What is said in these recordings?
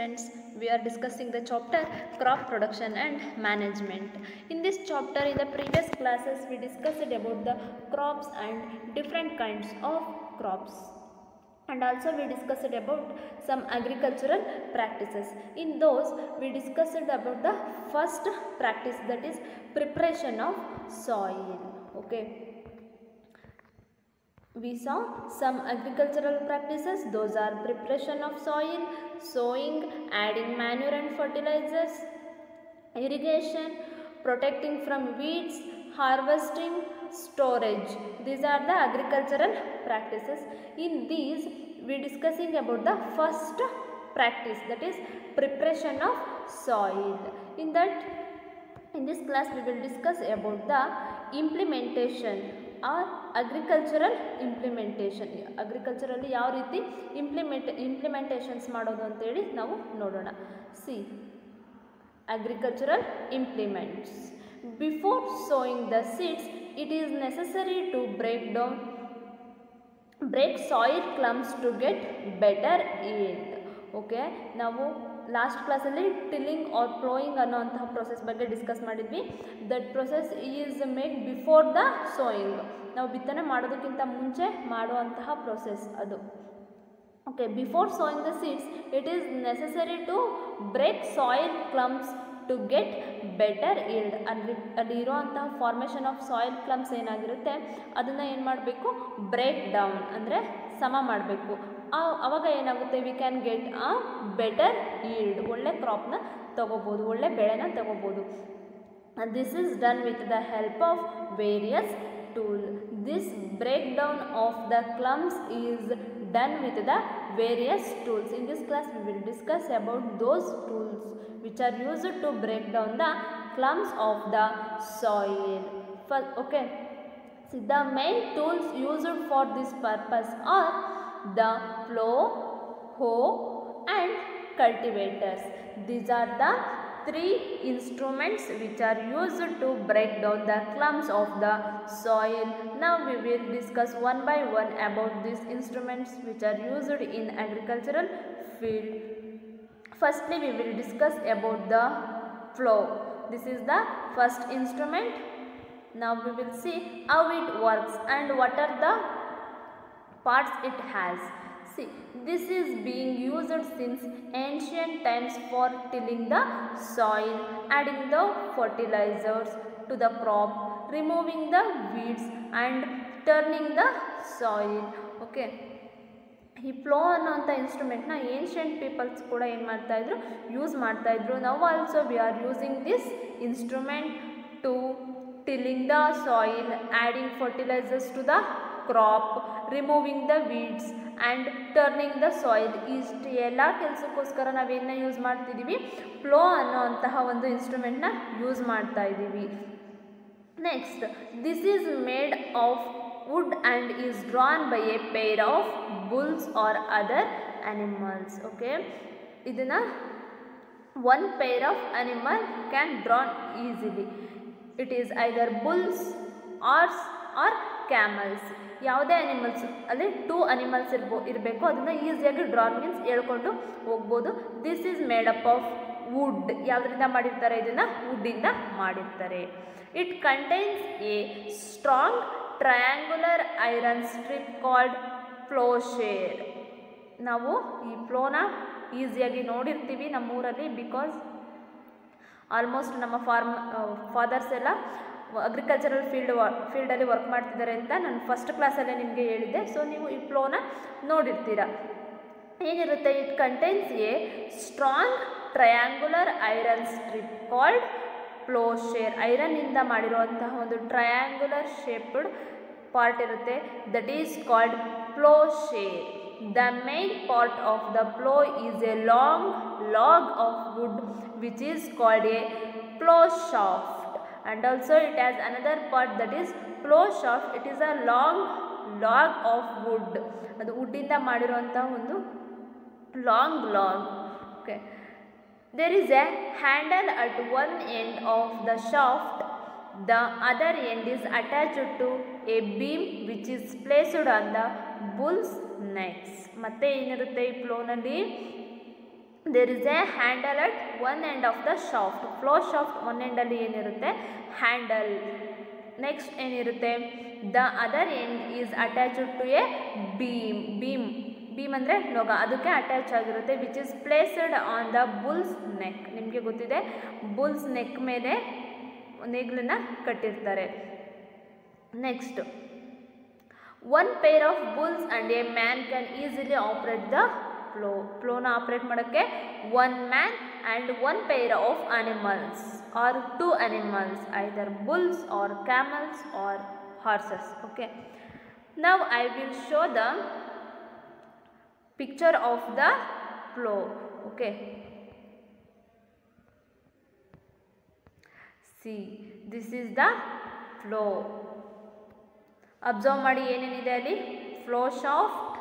students, we are discussing the chapter crop production and management. In this chapter, in the previous classes, we discussed about the crops and different kinds of crops. And also we discussed about some agricultural practices. In those, we discussed about the first practice, that is preparation of soil. Okay. We saw some agricultural practices. Those are preparation of soil, sowing, adding manure and fertilizers, irrigation, protecting from weeds, harvesting, storage. These are the agricultural practices. In these, we are discussing about the first practice, that is preparation of soil. In this class, we will discuss about the implementation or agricultural implementation. Agriculturally ಯಾವ ರೀತಿ implementations ಮಾಡೋದು ಅಂತೇಳಿ ನಾವು ನೋಡೋಣ. See, agricultural implements. Before sowing the seeds, it is necessary to break soil clumps to get better yield. Okay, ನಾವು last ಕ್ಲಾಸಲ್ಲಿ tilling or ploughing ಅನ್ನೋಂತಹ process ಬಗ್ಗೆ ಡಿಸ್ಕಸ್ ಮಾಡಿದ್ವಿ. That process is made before the sowing. ನಾವು ಬಿತ್ತನೆ ಮಾಡೋದಕ್ಕಿಂತ ಮುಂಚೆ ಮಾಡುವಂತಹ ಪ್ರೊಸೆಸ್ ಅದು. Okay, before sowing the seeds it is necessary to break soil clumps to get better yield. ಅಲ್ಲಿ ಇರೋವಂತಹ ಫಾರ್ಮೇಷನ್ ಆಫ್ ಸಾಯಿಲ್ ಕ್ಲಂಪ್ಸ್ ಏನಾಗಿರುತ್ತೆ ಅದನ್ನು ಏನು ಮಾಡಬೇಕು, ಬ್ರೇಕ್ ಡೌನ್ ಅಂದರೆ ಸಮ ಮಾಡಬೇಕು. ಆವಾಗ ಏನಾಗುತ್ತೆ, we can get a better yield. ಒಳ್ಳೆ ಕ್ರಾಪ್ನ ತಗೋಬೋದು, ಒಳ್ಳೆ ಬೆಳೆನ ತಗೋಬೋದು. This is done with the help of various tool. This break down of the clumps is done with the various tools. In this class we will discuss about those tools which are used to break down the clumps of the soil. Okay, see, the main tools used for this purpose are the plow, hoe and cultivators. These are the three instruments which are used to break down the clumps of the soil. Now we will discuss one by one about these instruments which are used in agricultural field. Firstly, we will discuss about the plow. This is the first instrument. Now we will see how it works and what are the parts it has. See, this is being used since ancient times for tilling the soil, adding the fertilizers to the crop, removing the weeds and turning the soil. Okay, ಈ flow ಅನ್ನೋಂಥ ಇನ್ಸ್ಟ್ರೂಮೆಂಟ್ನ ancient people's ಕೂಡ ಏನು ಮಾಡ್ತಾಯಿದ್ರು, use ಮಾಡ್ತಾಯಿದ್ರು. ನಾವು also we are using this instrument to tilling the soil, adding fertilisers to the crop, removing the weeds and turning the soil. ಇಷ್ಟು ಎಲ್ಲ ಕೆಲಸಕ್ಕೋಸ್ಕರ ನಾವೇನ ಯೂಸ್ ಮಾಡ್ತಿದ್ದೀವಿ, ಪ್ಲೋ ಅನ್ನೋಂತಹ ಒಂದು ಇನ್ಸ್ಟ್ರೂಮೆಂಟ್ನ ಯೂಸ್ ಮಾಡ್ತಾ ಇದ್ದೀವಿ. Next, this is made of wood and is drawn by a pair of bulls or other animals. Okay, idina one pair of animal can draw easily. It is either bulls or camels. ಯಾವುದೇ animals ಅಲ್ಲಿ 2 animals ಇರಬೇಕು. ಅದನ್ನು ಈಸಿಯಾಗಿ drawn means ಹೇಳ್ಕೊಂಡು ಹೋಗ್ಬೋದು. This is made up of wood. ಯಾವುದರಿಂದ ಮಾಡಿರ್ತಾರೆ, ಇದನ್ನು ವುಡ್ಡಿಂದ ಮಾಡಿರ್ತಾರೆ. It contains a strong triangular iron strip called ploughshare. ನಾವು ಈ ಪ್ಲೋನ ಈಸಿಯಾಗಿ ನೋಡಿರ್ತೀವಿ ನಮ್ಮೂರಲ್ಲಿ, ಬಿಕಾಸ್ ಆಲ್ಮೋಸ್ಟ್ ನಮ್ಮ ಫಾದರ್ಸ್ ಎಲ್ಲ ಅಗ್ರಿಕಲ್ಚರಲ್ ಫೀಲ್ಡಲ್ಲಿ ವರ್ಕ್ ಮಾಡ್ತಿದ್ದಾರೆ ಅಂತ ನಾನು ಫಸ್ಟ್ ಕ್ಲಾಸಲ್ಲೇ ನಿಮಗೆ ಹೇಳಿದ್ದೆ. ಸೊ ನೀವು ಈ ಪ್ಲೋನ ನೋಡಿರ್ತೀರ. ಏನಿರುತ್ತೆ, it contains a strong triangular iron strip called ploughshare. ಐರನ್ನಿಂದ ಮಾಡಿರುವಂತಹ ಒಂದು ಟ್ರಯಾಂಗುಲರ್ ಶೇಪ್ಡ್ ಪಾರ್ಟ್ ಇರುತ್ತೆ, that is called ploughshare. The main part of the plough is a long log of wood which is called a plough shaft. And also it has another part, that is plow shaft. It is a long log of wood. ಅದು ವುಡ್ಡಿಂದ ಮಾಡಿರುವಂಥ ಒಂದು long log. Okay, there is a handle at one end of the shaft. The other end is attached to a beam which is placed on the bull's necks. ಮತ್ತೆ ಏನಿರುತ್ತೆ ಈ ಪ್ಲೋನಲ್ಲಿ, there is a handle at one end of the shaft. Plough shaft one ಎಂಡಲ್ಲಿ ಏನಿರುತ್ತೆ handle. Next ಏನಿರುತ್ತೆ the other end is attached to a beam ಅಂದರೆ ನೊಗ, ಅದಕ್ಕೆ ಅಟ್ಯಾಚ್ ಆಗಿರುತ್ತೆ, which is placed on the bull's neck. ನಿಮಗೆ ಗೊತ್ತಿದೆ bull's neck ಮೇಲೆ ನೇಗಿಲನ್ನು ಕಟ್ಟಿರ್ತಾರೆ. Next one pair of bulls and a man can easily operate the ಫ್ಲೋನ ಆಪ್ರೇಟ್ ಮಾಡೋಕ್ಕೆ one man and one pair of animals or two animals, either bulls or camels or horses. Okay, now I will show the picture of the flow. Okay, see, this is the flow. Observe ಮಾಡಿ ಏನೇನಿದೆ ಅಲ್ಲಿ flow shaft.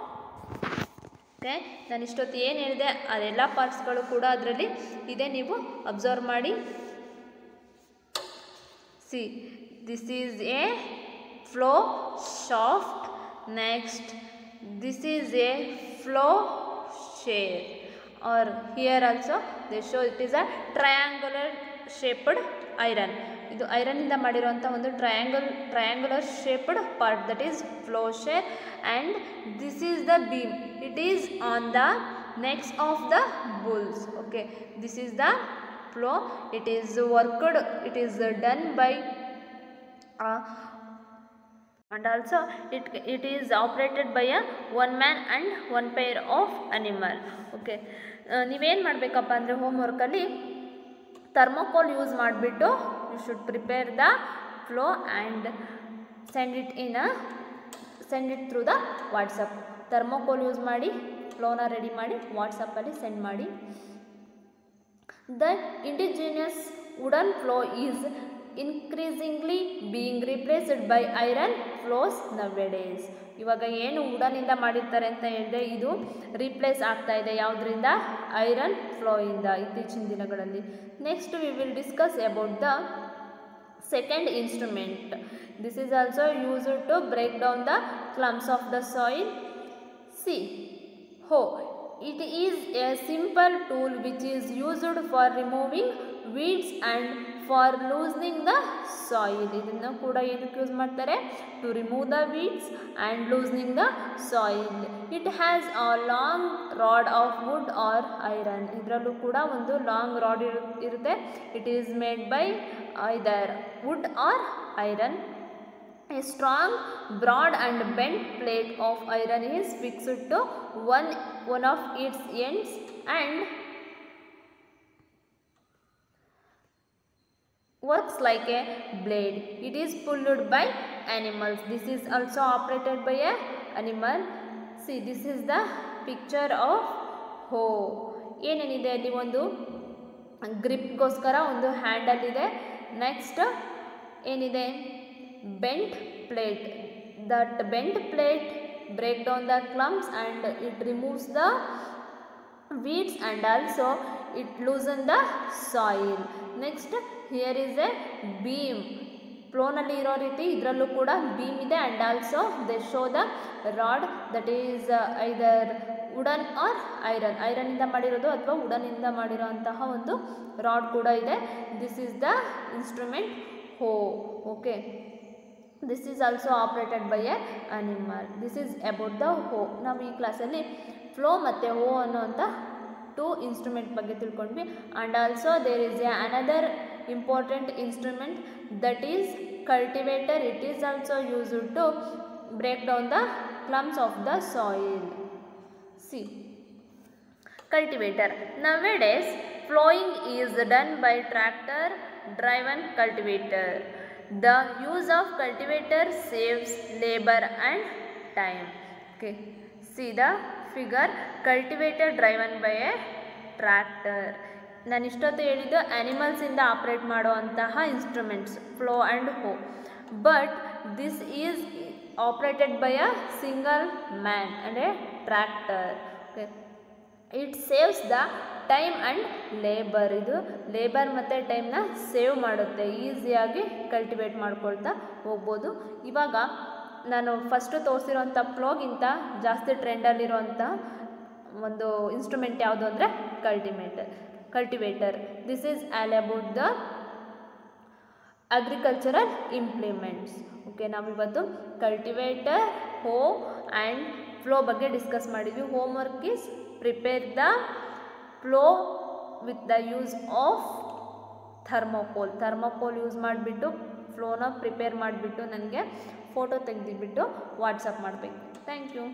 Okay, ನಾನು ಇಷ್ಟೊತ್ತು ಏನು ಹೇಳಿದೆ ಅದೆಲ್ಲ ಪಾರ್ಟ್ಸ್ಗಳು ಕೂಡ ಅದರಲ್ಲಿ ಇದೆ, ನೀವು ಅಬ್ಸರ್ವ್ ಮಾಡಿ. C, this is A flow shaft. Next this is a flow share, or here also they show it is a triangular shaped iron. ಇದು ಐರನ್ ಇಂದ ಮಾಡಿರುವಂಥ ಒಂದು triangular shaped part, that is flow share. And this is the beam, it is on the next of the Bulls. Okay, this is the flow. It is worked, it is done by and also it is operated by a one man and one pair of animal. Okay, ನೀವೇನು ಮಾಡಬೇಕಪ್ಪ ಅಂದರೆ ಹೋಮ್ವರ್ಕಲ್ಲಿ thermocol use ಮಾಡಿಬಿಟ್ಟು you should prepare the plough and send it through the WhatsApp. Thermocol use ಮಾಡಿ ಫ್ಲೋನ ready ಮಾಡಿ ವಾಟ್ಸಪ್ಪಲ್ಲಿ send ಮಾಡಿ. The indigenous wooden plough is increasingly being replaced by iron flows nowadays. ಇವಾಗ ಏನು ವುಡನಿಂದ ಮಾಡಿರ್ತಾರೆ ಅಂತ ಹೇಳಿದೆ, ಇದು ರೀಪ್ಲೇಸ್ ಆಗ್ತಾ ಇದೆ ಯಾವುದರಿಂದ? ಐರನ್ ಫ್ಲೋಯಿಂದ ಇತ್ತೀಚಿನ ದಿನಗಳಲ್ಲಿ. Next we will discuss about the second instrument. This is also used to break down the clumps of the soil. See, hoe. It is a simple tool which is used for removing weeds and for loosening the soil. ಇದನ್ನು ಕೂಡ ಏನಕ್ಕೆ use ಮಾಡ್ತಾರೆ? To remove the weeds and loosening the soil. It has a long rod of wood or iron. ಇದರಲ್ಲೂ ಕೂಡ ಒಂದು long rod ಇರುತ್ತೆ. It is made by either wood or iron. A strong, broad and bent plate of iron is fixed to one of its ends and works like a blade. It is pulled by animals. This is also operated by a animal. See, this is the picture of hoe. ಏನೇನಿದೆ ಅಲ್ಲಿ? ಒಂದು ಗ್ರಿಪ್ಗೋಸ್ಕರ ಒಂದು handle ಇದೆ. Next ಏನಿದೆ? bent plate. That bent plate break down the clumps and it removes the weeds and also it loosen the soil. Next, here is a beam. ಫ್ಲೋನಲ್ಲಿ ಇರೋ ರೀತಿ ಇದರಲ್ಲೂ ಕೂಡ ಬೀಮ್ ಇದೆ. And also they show the rod, that is either wooden or iron. ಐರನ್ನಿಂದ ಮಾಡಿರೋದು ಅಥವಾ ವುಡನ್ನಿಂದ ಮಾಡಿರೋ ಅಂತಹ ಒಂದು ರಾಡ್ ಕೂಡ ಇದೆ. This is the instrument hoe. Okay, this is also operated by a animal. This is about the hoe. ನಾವು ಈ ಕ್ಲಾಸಲ್ಲಿ ಫ್ಲೋ ಮತ್ತು ಹೋ ಅನ್ನೋಂಥ ಟೂ ಇನ್ಸ್ಟ್ರೂಮೆಂಟ್ ಬಗ್ಗೆ ತಿಳ್ಕೊಂಡ್ವಿ. And also there is a another important instrument, that is cultivator. It is also used to break down the clumps of the soil. See, cultivator. Nowadays, plowing is done by tractor-driven cultivator. The use of cultivator saves labor and time. Okay, see the figure. Cultivator driven by a tractor. ನಾನು ಇಷ್ಟೊತ್ತು ಹೇಳಿದ್ದು ಆ್ಯನಿಮಲ್ಸಿಂದ operate ಮಾಡುವಂತಹ instruments flow and ಹೋ. But this is operated by a single man and A tractor. Okay, it saves the time and labour. ಇದು labour ಮತ್ತು ಟೈಮ್ನ save ಮಾಡುತ್ತೆ. ಈಸಿಯಾಗಿ ಕಲ್ಟಿವೇಟ್ ಮಾಡ್ಕೊಳ್ತಾ ಹೋಗ್ಬೋದು. ಇವಾಗ ನಾನು ಫಸ್ಟು ತೋರಿಸಿರೋಂಥ ಫ್ಲೋಗಿಂತ ಜಾಸ್ತಿ ಟ್ರೆಂಡಲ್ಲಿರೋಂಥ ಒಂದು ಇನ್ಸ್ಟ್ರೂಮೆಂಟ್ ಯಾವುದು ಅಂದರೆ cultivator. This is all about the agricultural implements. Okay, ನಾವಿವತ್ತು ಕಲ್ಟಿವೇಟರ್, ಹೋ ಆ್ಯಂಡ್ ಫ್ಲೋ ಬಗ್ಗೆ ಡಿಸ್ಕಸ್ ಮಾಡಿದ್ವಿ. Homework is prepare the plough with the use of thermocol use ಮಾಡಿಬಿಟ್ಟು ಫ್ಲೋನ ಪ್ರಿಪೇರ್ ಮಾಡಿಬಿಟ್ಟು ನನಗೆ ಫೋಟೋ ತೆಗೆದುಬಿಟ್ಟು ವಾಟ್ಸಪ್ ಮಾಡಬೇಕು. Thank you.